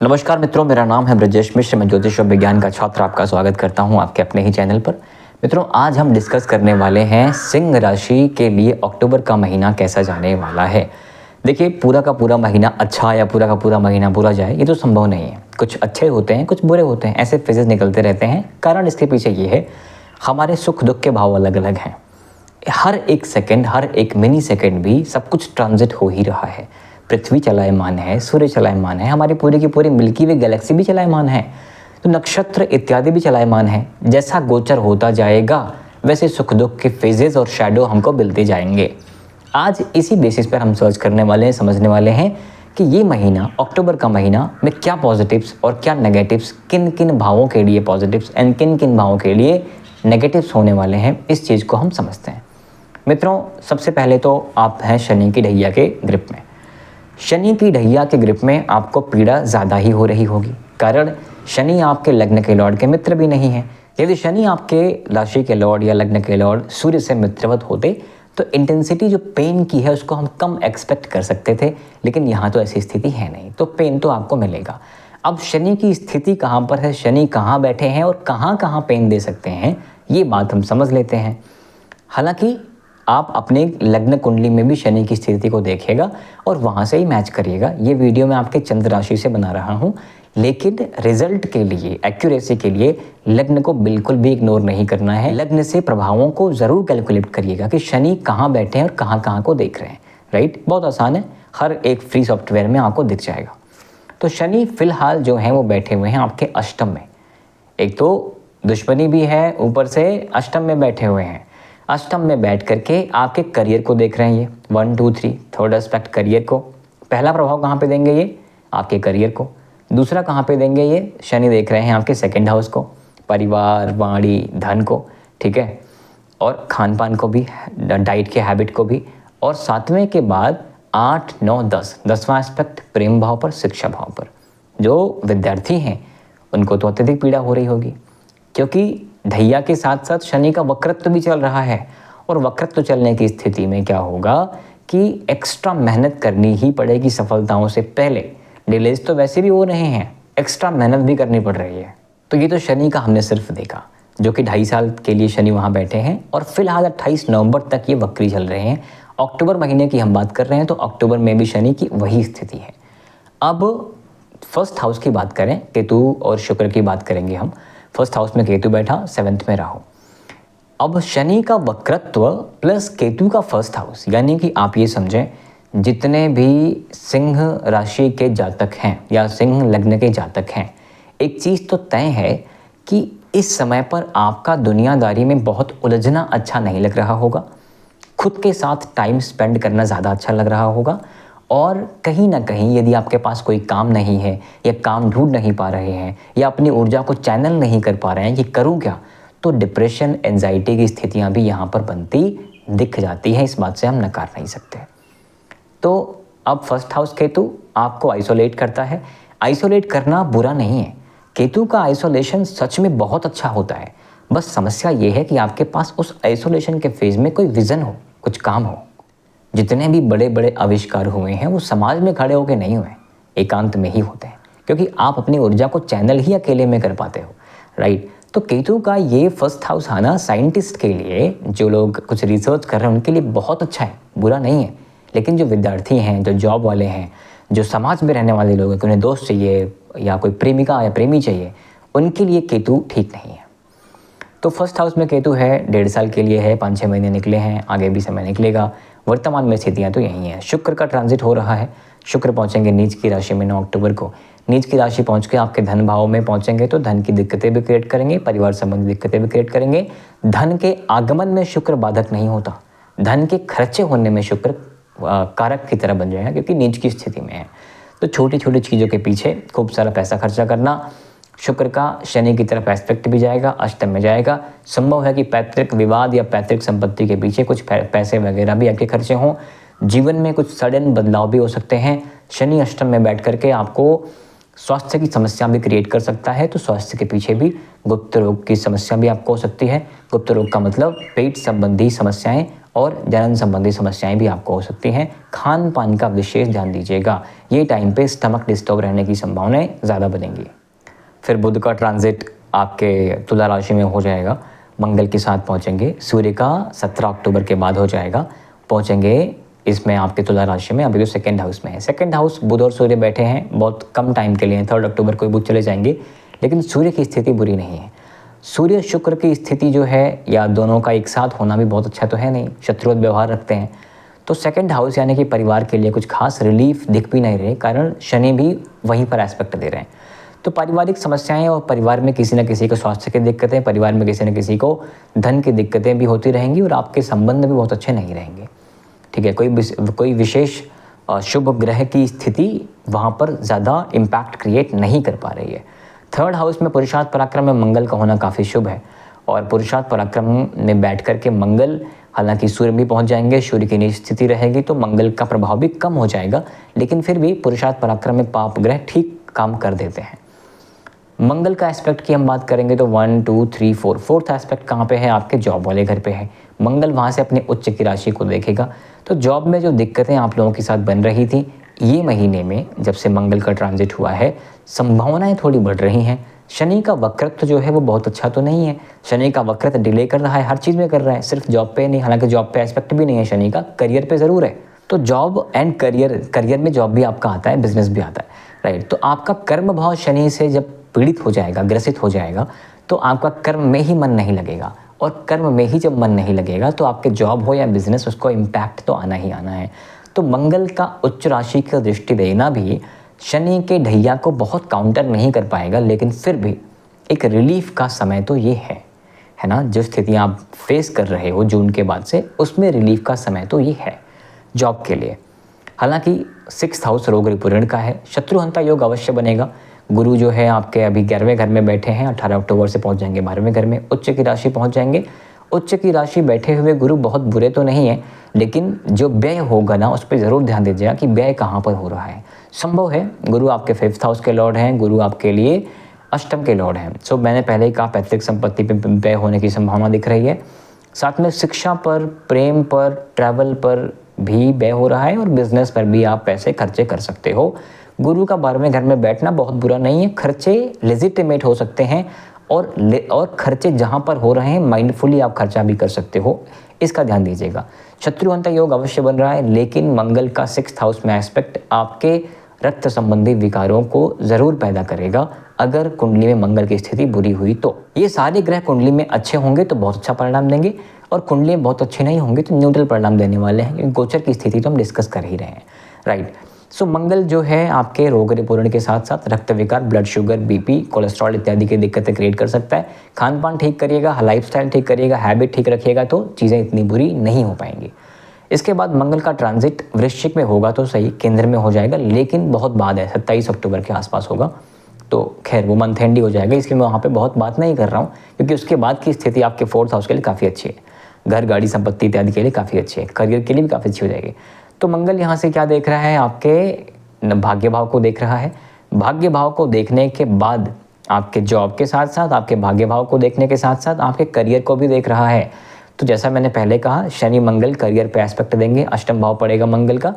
नमस्कार मित्रों, मेरा नाम है ब्रजेश मिश्र। मैं ज्योतिष और विज्ञान का छात्र आपका स्वागत करता हूं आपके अपने ही चैनल पर। मित्रों, आज हम डिस्कस करने वाले हैं सिंह राशि के लिए अक्टूबर का महीना कैसा जाने वाला है। देखिए, पूरा का पूरा महीना अच्छा या पूरा का पूरा महीना बुरा जाए ये तो संभव नहीं है। कुछ अच्छे होते हैं, कुछ बुरे होते हैं, ऐसे फेजेस निकलते रहते हैं। कारण इसके पीछे ये है, हमारे सुख दुख के भाव अलग अलग हैं। हर एक सेकंड, हर एक मिनी सेकंड भी सब कुछ ट्रांजिट हो ही रहा है। पृथ्वी चलायमान है, सूर्य चलायमान है, हमारी पूरी की पूरी मिल्की वे गैलेक्सी भी चलायमान है, तो नक्षत्र इत्यादि भी चलायमान है। जैसा गोचर होता जाएगा वैसे सुख दुख के फेजेस और शैडो हमको मिलते जाएंगे। आज इसी बेसिस पर हम सर्च करने वाले हैं, समझने वाले हैं कि ये महीना, अक्टूबर का महीना में क्या पॉजिटिव्स और क्या नेगेटिव्स, किन किन भावों के लिए पॉजिटिव्स एंड किन किन भावों के लिए नेगेटिव्स होने वाले हैं, इस चीज़ को हम समझते हैं। मित्रों, सबसे पहले तो आप हैं शनि की ढैया के ग्रिप में। शनि की ढैया के ग्रिप में आपको पीड़ा ज़्यादा ही हो रही होगी। कारण शनि आपके लग्न के लॉर्ड के मित्र भी नहीं है। यदि शनि आपके राशि के लॉर्ड या लग्न के लॉर्ड सूर्य से मित्रवत होते तो इंटेंसिटी जो पेन की है उसको हम कम एक्सपेक्ट कर सकते थे, लेकिन यहाँ तो ऐसी स्थिति है नहीं, तो पेन तो आपको मिलेगा। अब शनि की स्थिति कहाँ पर है, शनि कहाँ बैठे हैं और कहाँ कहाँ पेन दे सकते हैं, ये बात हम समझ लेते हैं। हालांकि आप अपने लग्न कुंडली में भी शनि की स्थिति को देखिएगा और वहाँ से ही मैच करिएगा। ये वीडियो मैं आपके चंद्र राशि से बना रहा हूँ, लेकिन रिजल्ट के लिए, एक्यूरेसी के लिए लग्न को बिल्कुल भी इग्नोर नहीं करना है। लग्न से प्रभावों को ज़रूर कैलकुलेट करिएगा कि शनि कहाँ बैठे हैं और कहाँ कहाँ को देख रहे हैं। राइट, बहुत आसान है, हर एक फ्री सॉफ्टवेयर में आपको दिख जाएगा। तो शनि फिलहाल जो हैं वो बैठे हुए हैं आपके अष्टम में। एक तो दुश्मनी भी है, ऊपर से अष्टम में बैठे हुए हैं। अष्टम में बैठ करके आपके करियर को देख रहे हैं ये 1 2 3 थर्ड एस्पेक्ट करियर को। पहला प्रभाव कहाँ पे देंगे ये? आपके करियर को। दूसरा कहाँ पे देंगे ये? शनि देख रहे हैं आपके सेकंड हाउस को, परिवार, वाणी, धन को, ठीक है, और खान पान को भी, डाइट के हैबिट को भी। और सातवें के बाद 8 9 10, 10वां एस्पेक्ट प्रेम भाव पर, शिक्षा भाव पर। जो विद्यार्थी हैं उनको तो अत्यधिक पीड़ा हो रही होगी, क्योंकि ढैया के साथ साथ शनि का वक्रत्व भी चल रहा है। और वक्रत्व चलने की स्थिति में क्या होगा कि एक्स्ट्रा मेहनत करनी ही पड़ेगी सफलताओं से पहले। डिलेज तो वैसे भी हो रहे हैं, एक्स्ट्रा मेहनत भी करनी पड़ रही है। तो ये तो शनि का हमने सिर्फ देखा, जो कि 2.5 साल के लिए शनि वहाँ बैठे हैं और फिलहाल 28 नवंबर तक ये वक्री चल रहे हैं। अक्टूबर महीने की हम बात कर रहे हैं तो अक्टूबर में भी शनि की वही स्थिति है। अब फर्स्ट हाउस की बात करें, केतु और शुक्र की बात करेंगे हम। फर्स्ट हाउस में केतु बैठा, 7th में राहु। अब शनि का वक्रत्व प्लस केतु का फर्स्ट हाउस, यानी कि आप ये समझें, जितने भी सिंह राशि के जातक हैं या सिंह लग्न के जातक हैं, एक चीज़ तो तय है कि इस समय पर आपका दुनियादारी में बहुत उलझना अच्छा नहीं लग रहा होगा। खुद के साथ टाइम स्पेंड करना ज़्यादा अच्छा लग रहा होगा। और कहीं ना कहीं यदि आपके पास कोई काम नहीं है या काम ढूंढ नहीं पा रहे हैं या अपनी ऊर्जा को चैनल नहीं कर पा रहे हैं कि करूं क्या, तो डिप्रेशन, एंजाइटी की स्थितियां भी यहाँ पर बनती दिख जाती हैं। इस बात से हम नकार नहीं सकते। तो अब फर्स्ट हाउस केतु आपको आइसोलेट करता है। आइसोलेट करना बुरा नहीं है, केतु का आइसोलेशन सच में बहुत अच्छा होता है। बस समस्या ये है कि आपके पास उस आइसोलेशन के फेज में कोई विजन हो, कुछ काम हो। जितने भी बड़े बड़े आविष्कार हुए हैं वो समाज में खड़े होकर नहीं हुए, एकांत में ही होते हैं, क्योंकि आप अपनी ऊर्जा को चैनल ही अकेले में कर पाते हो। राइट, तो केतु का ये फर्स्ट हाउस आना साइंटिस्ट के लिए, जो लोग कुछ रिसर्च कर रहे हैं उनके लिए बहुत अच्छा है, बुरा नहीं है। लेकिन जो विद्यार्थी हैं, जो जॉब वाले हैं, जो समाज में रहने वाले लोग हैं, उन्हें दोस्त चाहिए या कोई प्रेमिका या प्रेमी चाहिए, उनके लिए केतु ठीक नहीं है। तो फर्स्ट हाउस में केतु है, 1.5 साल के लिए है, 5-6 महीने निकले हैं, आगे भी समय निकलेगा। वर्तमान में स्थितियाँ तो यही हैं। शुक्र का ट्रांजिट हो रहा है, शुक्र पहुँचेंगे नीच की राशि में 9 अक्टूबर को। नीच की राशि पहुँच के आपके धन भाव में पहुँचेंगे तो धन की दिक्कतें भी क्रिएट करेंगे, परिवार संबंधी दिक्कतें भी क्रिएट करेंगे। धन के आगमन में शुक्र बाधक नहीं होता, धन के खर्चे होने में शुक्र कारक की तरह बन जाएगा, क्योंकि नीच की स्थिति में है। तो छोटी छोटी चीज़ों के पीछे खूब सारा पैसा खर्चा करना, शुक्र का शनि की तरफ एस्पेक्ट भी जाएगा, अष्टम में जाएगा। संभव है कि पैतृक विवाद या पैतृक संपत्ति के पीछे कुछ पैसे वगैरह भी आपके खर्चे हों। जीवन में कुछ सडन बदलाव भी हो सकते हैं। शनि अष्टम में बैठ करके आपको स्वास्थ्य की समस्या भी क्रिएट कर सकता है, तो स्वास्थ्य के पीछे भी गुप्त रोग की समस्या भी आपको हो सकती है। गुप्त रोग का मतलब पेट संबंधी समस्याएं और जनन संबंधी समस्याएं भी आपको हो सकती हैं। खान पान का विशेष ध्यान दीजिएगा, ये टाइम पे स्टमक डिस्टर्ब रहने की संभावनाएं ज़्यादा बनेंगी। फिर बुध का ट्रांजिट आपके तुला राशि में हो जाएगा, मंगल के साथ पहुंचेंगे। सूर्य का 17 अक्टूबर के बाद हो जाएगा, पहुंचेंगे इसमें आपके तुला राशि में। अभी तो सेकंड हाउस में है, सेकंड हाउस बुध और सूर्य बैठे हैं, बहुत कम टाइम के लिए, 3 अक्टूबर को बुध चले जाएंगे, लेकिन सूर्य की स्थिति बुरी नहीं है। सूर्य शुक्र की स्थिति जो है, या दोनों का एक साथ होना भी बहुत अच्छा तो है नहीं, शत्रुवत व्यवहार रखते हैं। तो सेकंड हाउस यानी कि परिवार के लिए कुछ खास रिलीफ दिख भी नहीं रहे, कारण शनि भी वहीं पर एस्पेक्ट दे रहे हैं। तो पारिवारिक समस्याएं और परिवार में किसी न किसी को स्वास्थ्य की दिक्कतें, परिवार में किसी न किसी को धन की दिक्कतें भी होती रहेंगी और आपके संबंध भी बहुत अच्छे नहीं रहेंगे। ठीक है, कोई विशेष शुभ ग्रह की स्थिति वहाँ पर ज़्यादा इम्पैक्ट क्रिएट नहीं कर पा रही है। थर्ड हाउस में पुरुषार्थ पराक्रम में मंगल का होना काफ़ी शुभ है, और पुरुषार्थ पराक्रम में बैठ कर के मंगल, हालांकि सूर्य भी पहुंच जाएंगे, सूर्य की नीच स्थिति रहेगी तो मंगल का प्रभाव भी कम हो जाएगा, लेकिन फिर भी पुरुषार्थ पराक्रम में पाप ग्रह ठीक काम कर देते हैं। मंगल का एस्पेक्ट की हम बात करेंगे तो 1 2 3 4, फोर्थ एस्पेक्ट कहाँ पे है? आपके जॉब वाले घर पे है। मंगल वहाँ से अपने उच्च की राशि को देखेगा, तो जॉब में जो दिक्कतें आप लोगों के साथ बन रही थी, ये महीने में जब से मंगल का ट्रांजिट हुआ है, संभावनाएं थोड़ी बढ़ रही हैं। शनि का वक्रत्व जो है वो बहुत अच्छा तो नहीं है, शनि का वक्रत्व डिले कर रहा है, हर चीज़ में कर रहा है, सिर्फ जॉब पे नहीं। हालांकि जॉब पे एस्पेक्ट भी नहीं है शनि का, करियर पे ज़रूर है। तो जॉब एंड करियर में जॉब भी आपका आता है, बिजनेस भी आता है, राइट। तो आपका कर्म भाव शनि से जब पीड़ित हो जाएगा, ग्रसित हो जाएगा, तो आपका कर्म में ही मन नहीं लगेगा, और कर्म में ही जब मन नहीं लगेगा तो आपके जॉब हो या बिजनेस, उसको इम्पैक्ट तो आना ही आना है। तो मंगल का उच्च राशि की दृष्टि देना भी शनि के ढैया को बहुत काउंटर नहीं कर पाएगा, लेकिन फिर भी एक रिलीफ का समय तो ये है ना। जो स्थितियाँ आप फेस कर रहे हो जून के बाद से, उसमें रिलीफ का समय तो ये है जॉब के लिए। हालांकि 6th हाउस रोग ऋण का है, शत्रुहंता योग अवश्य बनेगा। गुरु जो है आपके अभी 11वें घर में बैठे हैं, 18 अक्टूबर से पहुंच जाएंगे 12वें घर में, उच्च की राशि पहुंच जाएंगे। उच्च की राशि बैठे हुए गुरु बहुत बुरे तो नहीं है, लेकिन जो व्यय होगा ना, उस पर ज़रूर ध्यान दीजिएगा कि व्यय कहाँ पर हो रहा है। संभव है गुरु आपके 5th हाउस के लॉर्ड हैं, गुरु आपके लिए अष्टम के लॉर्ड हैं। सो मैंने पहले ही कहा, पैतृक संपत्ति पे व्यय होने की संभावना दिख रही है। साथ में शिक्षा पर, प्रेम पर, ट्रैवल पर भी व्यय हो रहा है, और बिजनेस पर भी आप पैसे खर्चे कर सकते हो। गुरु का 12वें घर में बैठना बहुत बुरा नहीं है, खर्चे लेजिटिमेट हो सकते हैं, और खर्चे जहाँ पर हो रहे हैं माइंडफुली आप खर्चा भी कर सकते हो, इसका ध्यान दीजिएगा। शत्रुहंता योग अवश्य बन रहा है, लेकिन मंगल का 6th हाउस में एस्पेक्ट आपके रक्त संबंधी विकारों को ज़रूर पैदा करेगा, अगर कुंडली में मंगल की स्थिति बुरी हुई तो। ये सारे ग्रह कुंडली में अच्छे होंगे तो बहुत अच्छा परिणाम देंगे, और कुंडली में बहुत अच्छे नहीं होंगे तो न्यूट्रल परिणाम देने वाले हैं, क्योंकि गोचर की स्थिति तो हम डिस्कस कर ही रहे हैं, राइट। सो मंगल जो है आपके रोग रिपूर्ण के साथ साथ रक्त विकार, ब्लड शुगर, बीपी, कोलेस्ट्रॉल इत्यादि की दिक्कतें क्रिएट कर सकता है। खान पान ठीक करिएगा, लाइफस्टाइल ठीक करिएगा, हैबिट ठीक रखिएगा, तो चीज़ें इतनी बुरी नहीं हो पाएंगी। इसके बाद मंगल का ट्रांजिट वृश्चिक में होगा तो सही, केंद्र में हो जाएगा, लेकिन बहुत बाद है, 27 अक्टूबर के आसपास होगा। तो खैर वो मंथ एंड ही हो जाएगा, इसलिए मैं वहाँ पे बहुत बात नहीं कर रहा हूँ, क्योंकि उसके बाद की स्थिति आपके 4th हाउस के लिए काफ़ी अच्छी है, घर, गाड़ी, संपत्ति इत्यादि के लिए काफ़ी अच्छी है, करियर के लिए भी काफ़ी अच्छी हो जाएगी। तो मंगल यहाँ से क्या देख रहा है? आपके भाग्य भाव को देख रहा है। भाग्य भाव को देखने के बाद आपके जॉब के साथ साथ, आपके भाग्य भाव को देखने के साथ साथ आपके करियर को भी देख रहा है। तो जैसा मैंने पहले कहा, शनि मंगल करियर पे एस्पेक्ट देंगे, अष्टम भाव पड़ेगा मंगल का,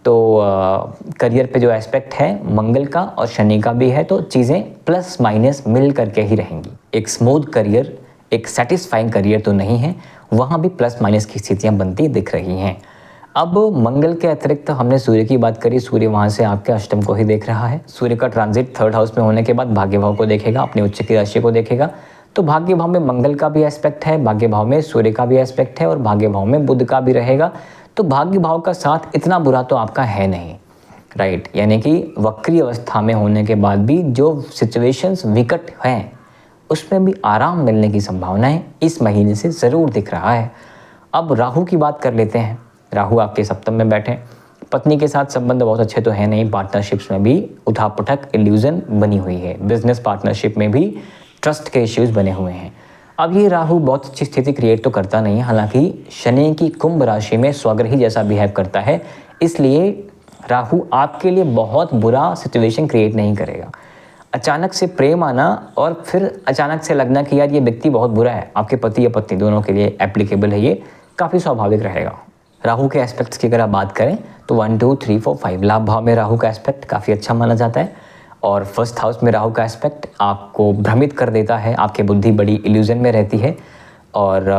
तो करियर पे जो एस्पेक्ट है मंगल का और शनि का भी है, तो चीज़ें प्लस माइनस मिल करके ही रहेंगी। एक स्मूथ करियर, एक सेटिस्फाइंग करियर तो नहीं है, वहाँ भी प्लस माइनस की स्थितियाँ बनती दिख रही हैं। अब मंगल के अतिरिक्त हमने सूर्य की बात करी, सूर्य वहाँ से आपके अष्टम को ही देख रहा है। सूर्य का ट्रांजिट 3rd हाउस में होने के बाद भाग्य भाव को देखेगा, अपने उच्च की राशि को देखेगा, तो भाग्य भाव में मंगल का भी एस्पेक्ट है, भाग्य भाव में सूर्य का भी एस्पेक्ट है, और भाग्य भाव में बुध का भी रहेगा। तो भाग्य भाव का साथ इतना बुरा तो आपका है नहीं, राइट। यानी कि वक्री अवस्था में होने के बाद भी जो सिचुएशंस विकट हैं, उसमें भी आराम मिलने की संभावनाएं इस महीने से ज़रूर दिख रहा है। अब राहु की बात कर लेते हैं। राहु आपके सप्तम में बैठे, पत्नी के साथ संबंध बहुत अच्छे तो है नहीं, पार्टनरशिप्स में भी उठापटक, इल्यूजन बनी हुई है, बिजनेस पार्टनरशिप में भी ट्रस्ट के इश्यूज बने हुए हैं। अब ये राहु बहुत अच्छी स्थिति क्रिएट तो करता नहीं है, हालांकि शनि की कुंभ राशि में स्वग्रही जैसा बिहेव करता है, इसलिए राहु आपके लिए बहुत बुरा सिचुएशन क्रिएट नहीं करेगा। अचानक से प्रेम आना और फिर अचानक से लगना कि यार ये व्यक्ति बहुत बुरा है, आपके पति या पत्नी दोनों के लिए एप्लीकेबल है, ये काफ़ी स्वाभाविक रहेगा। राहु के एस्पेक्ट्स की अगर आप बात करें तो 1 2 3 4 5 लाभ भाव में राहु का एस्पेक्ट काफ़ी अच्छा माना जाता है। और फर्स्ट हाउस में राहु का एस्पेक्ट आपको भ्रमित कर देता है, आपकी बुद्धि बड़ी इल्यूजन में रहती है। और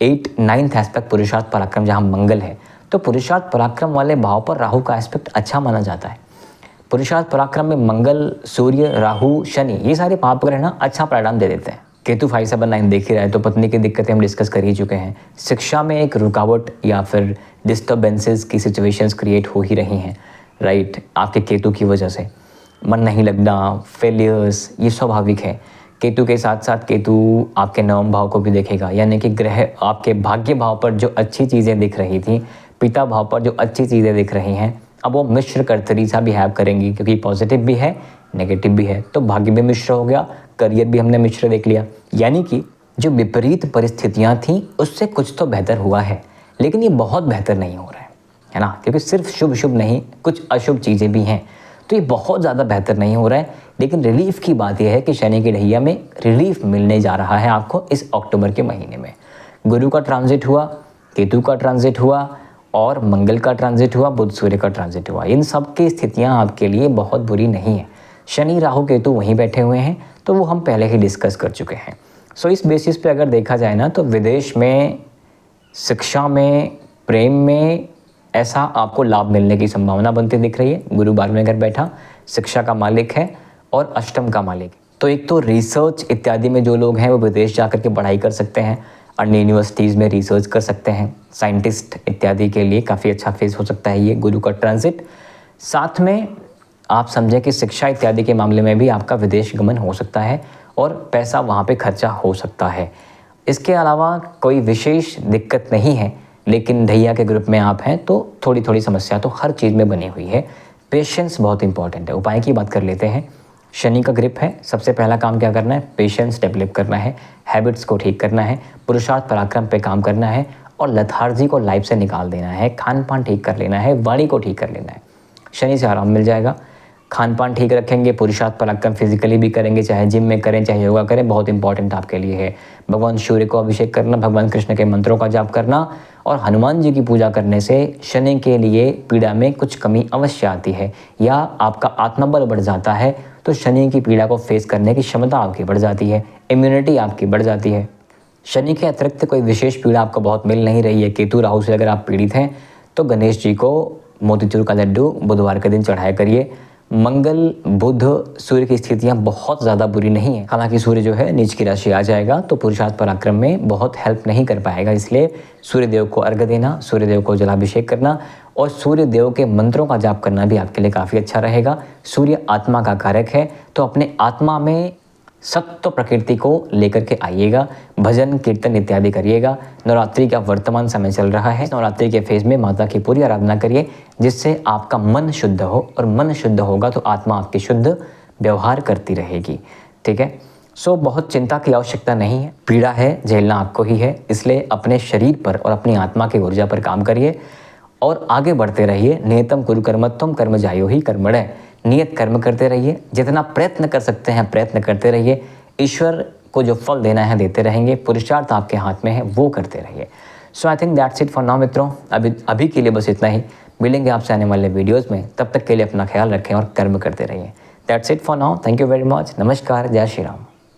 8 9th एस्पेक्ट पुरुषार्थ पराक्रम जहाँ मंगल है, तो पुरुषार्थ पराक्रम वाले भाव पर राहु का एस्पेक्ट अच्छा माना जाता है। पुरुषार्थ पराक्रम में मंगल, सूर्य, राहु, शनि ये सारे पाप ग्रह ना अच्छा परिणाम दे देते हैं। केतु 5 7 9 देख ही रहा है तो पत्नी की दिक्कतें हम डिस्कस कर ही चुके हैं। शिक्षा में एक रुकावट या फिर डिस्टर्बेंसेस की सिचुएशंस क्रिएट हो ही रही हैं, राइट, आपके केतु की वजह से। मन नहीं लगना, फेलियर्स, ये स्वाभाविक है। केतु के साथ साथ केतु आपके नवम भाव को भी देखेगा, यानी कि ग्रह आपके भाग्य भाव पर जो अच्छी चीज़ें दिख रही थी, पिता भाव पर जो अच्छी चीज़ें दिख रही हैं, अब वो मिश्र कर्तरी सा बिहेव करेंगी, क्योंकि पॉजिटिव भी है नेगेटिव भी है। तो भाग्य भी मिश्र हो गया, करियर भी हमने मिश्र देख लिया, यानी कि जो विपरीत परिस्थितियां थी उससे कुछ तो बेहतर हुआ है, लेकिन ये बहुत बेहतर नहीं हो रहा है ना, क्योंकि सिर्फ शुभ शुभ नहीं, कुछ अशुभ चीज़ें भी हैं, तो ये बहुत ज़्यादा बेहतर नहीं हो रहा है। लेकिन रिलीफ की बात यह है कि शनि की ढैया में रिलीफ मिलने जा रहा है आपको इस अक्टूबर के महीने में। गुरु का ट्रांजिट हुआ, केतु का ट्रांजिट हुआ और मंगल का ट्रांजिट हुआ, बुध सूर्य का ट्रांजिट हुआ। इन सब की स्थितियाँ आपके लिए बहुत बुरी नहीं है। शनि राहु केतु वहीं बैठे हुए हैं, तो वो हम पहले ही डिस्कस कर चुके हैं। सो इस बेसिस पे अगर देखा जाए ना, तो विदेश में, शिक्षा में, प्रेम में ऐसा आपको लाभ मिलने की संभावना बनती दिख रही है। गुरु 12वें घर बैठा, शिक्षा का मालिक है और अष्टम का मालिक। तो एक तो रिसर्च इत्यादि में जो लोग हैं वो विदेश जाकर के पढ़ाई कर सकते हैं, अन्य यूनिवर्सिटीज़ में रिसर्च कर सकते हैं, साइंटिस्ट इत्यादि के लिए काफ़ी अच्छा फेज हो सकता है ये गुरु का ट्रांजिट। साथ में आप समझें कि शिक्षा इत्यादि के मामले में भी आपका विदेश गमन हो सकता है और पैसा वहाँ पे खर्चा हो सकता है। इसके अलावा कोई विशेष दिक्कत नहीं है, लेकिन ढैया के ग्रुप में आप हैं तो थोड़ी थोड़ी समस्या तो हर चीज़ में बनी हुई है। पेशेंस बहुत इंपॉर्टेंट है। उपाय की बात कर लेते हैं। शनि का ग्रिप है, सबसे पहला काम क्या करना है, पेशेंस डेवलप करना है, हैबिट्स को ठीक करना है, पुरुषार्थ पराक्रम पे काम करना है और लथार्जी को लाइफ से निकाल देना है, खान पान ठीक कर लेना है, वाणी को ठीक कर लेना है। शनि से आराम मिल जाएगा। खान पान ठीक रखेंगे, पुरुषार्थ पराक्रम फिजिकली भी करेंगे, चाहे जिम में करें चाहे योगा करें, बहुत इंपॉर्टेंट आपके लिए है। भगवान सूर्य को अभिषेक करना, भगवान कृष्ण के मंत्रों का जाप करना और हनुमान जी की पूजा करने से शनि के लिए पीड़ा में कुछ कमी अवश्य आती है, या आपका आत्मबल बढ़ जाता है तो शनि की पीड़ा को फेस करने की क्षमता आपकी बढ़ जाती है, इम्यूनिटी आपकी बढ़ जाती है। शनि के अतिरिक्त कोई विशेष पीड़ा आपको बहुत मिल नहीं रही है, केतु राहु से अगर आप पीड़ित हैं तो गणेश जी को मोतीचूर का लड्डू बुधवार के दिन चढ़ाया करिए। मंगल बुध सूर्य की स्थितियां बहुत ज़्यादा बुरी नहीं है, हालांकि सूर्य जो है नीच की राशि आ जाएगा तो पुरुषार्थ पराक्रम में बहुत हेल्प नहीं कर पाएगा, इसलिए सूर्य देव को अर्घ्य देना, सूर्य देव को जलाभिषेक करना और सूर्य देव के मंत्रों का जाप करना भी आपके लिए काफ़ी अच्छा रहेगा। सूर्य आत्मा का कारक है, तो अपने आत्मा में सत्व प्रकृति को लेकर के आइएगा, भजन कीर्तन इत्यादि करिएगा। नवरात्रि का वर्तमान समय चल रहा है, नवरात्रि के फेज में माता की पूरी आराधना करिए, जिससे आपका मन शुद्ध हो, और मन शुद्ध होगा तो आत्मा आपकी शुद्ध व्यवहार करती रहेगी। ठीक है, सो बहुत चिंता की आवश्यकता नहीं है। पीड़ा है झेलना आपको ही है, इसलिए अपने शरीर पर और अपनी आत्मा की ऊर्जा पर काम करिए और आगे बढ़ते रहिए। नियतम कुरु कर्मत्वम कर्म जायो ही कर्मणः, नियत कर्म करते रहिए, जितना प्रयत्न कर सकते हैं प्रयत्न करते रहिए। ईश्वर को जो फल देना है देते रहेंगे, पुरुषार्थ आपके हाथ में है, वो करते रहिए। So I think that's it for now मित्रों। अभी के लिए बस इतना ही। मिलेंगे आपसे आने वाले वीडियोज़ में, तब तक के लिए अपना ख्याल रखें और कर्म करते रहिए। That's it for now. Thank you very much. नमस्कार, जय श्री राम।